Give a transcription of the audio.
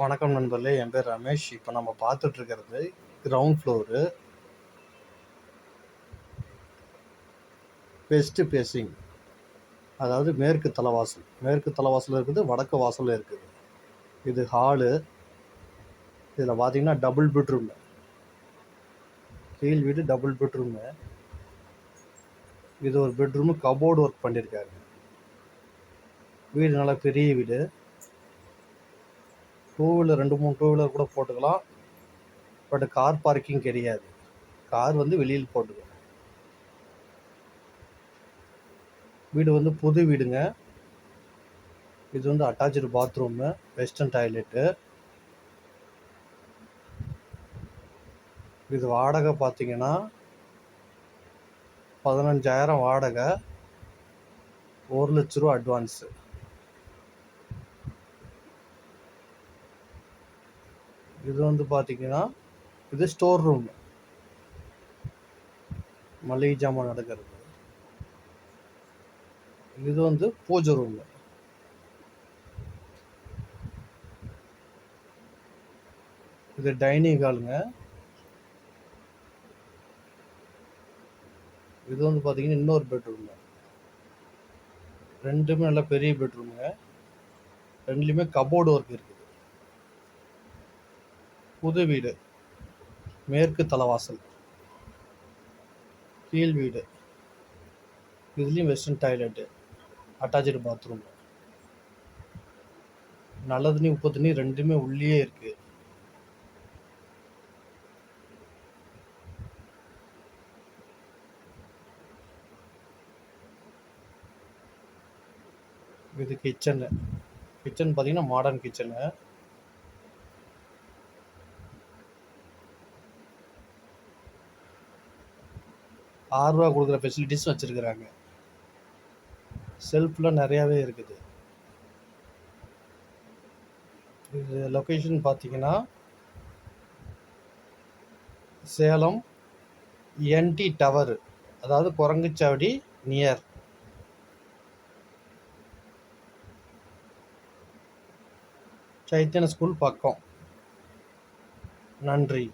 வணக்கம் நண்பர்களே, என் பேர் ரமேஷ். இப்போ நம்ம பார்த்துட்டு இருக்கிறது கிரவுண்ட் ஃப்ளோரு, வெஸ்ட் ஃபேஸிங், அதாவது மேற்கு தலைவாசல். மேற்கு தலைவாசல் இருக்குது, வடக்கு வாசல் இருக்குது. இது ஹாலு. இதில் பார்த்தீங்கன்னா டபுள் பெட்ரூமு, கீழ் வீடு டபுள் பெட்ரூமு. இது ஒரு பெட்ரூமு, கபோர்டு ஒர்க் பண்ணியிருக்காரு. வீடு நல்லா பெரிய வீடு. டூ வீலர் 2-3 டூ வீலர் கூட போட்டுக்கலாம். பட் கார் பார்க்கிங் கிடையாது. கார் வெளியில் போட்டுக்கலாம். வீடு புது வீடுங்க. இது அட்டாச்சு பாத்ரூமு, வெஸ்டர்ன் டாய்லெட்டு. இது வாடகை பார்த்தீங்கன்னா 15,000 வாடகை, 1,00,000 ரூபா அட்வான்ஸு. இது பார்த்தீங்கன்னா இது ஸ்டோர் ரூம், மளிகை ஜாமான் நடக்கிறது. இது பூஜை ரூம். இது டைனிங் ஹாலுங்க. இது பார்த்தீங்கன்னா இன்னொரு பெட்ரூம். ரெண்டுமே நல்ல பெரிய பெட்ரூமுங்க. ரெண்டுலேயுமே கபோர்டு ஒர்க் இருக்குது. புது வீடு, மேற்கு தலைவாசல், கீழ் வீடு. இதுலேயும் வெஸ்டர்ன் டாய்லெட்டு, அட்டாச்சு பாத்ரூம். நல்ல தண்ணி உப்பு தண்ணி ரெண்டுமே உள்ளே இருக்குது. இது கிச்சனு. கிச்சன் பார்த்தீங்கன்னா மாடர்ன் கிச்சனு. ₹6 கொடுக்குற ஃபெசிலிட்டிஸ் வச்சுருக்குறாங்க. செல்ஃப்லாம் நிறையாவே இருக்குது. இது லொக்கேஷன் பார்த்தீங்கன்னா சேலம் என்டி டவர், அதாவது குரங்குச்சாவடி நியர். சைத்தன்ய ஸ்கூல் பக்கம். நன்றி.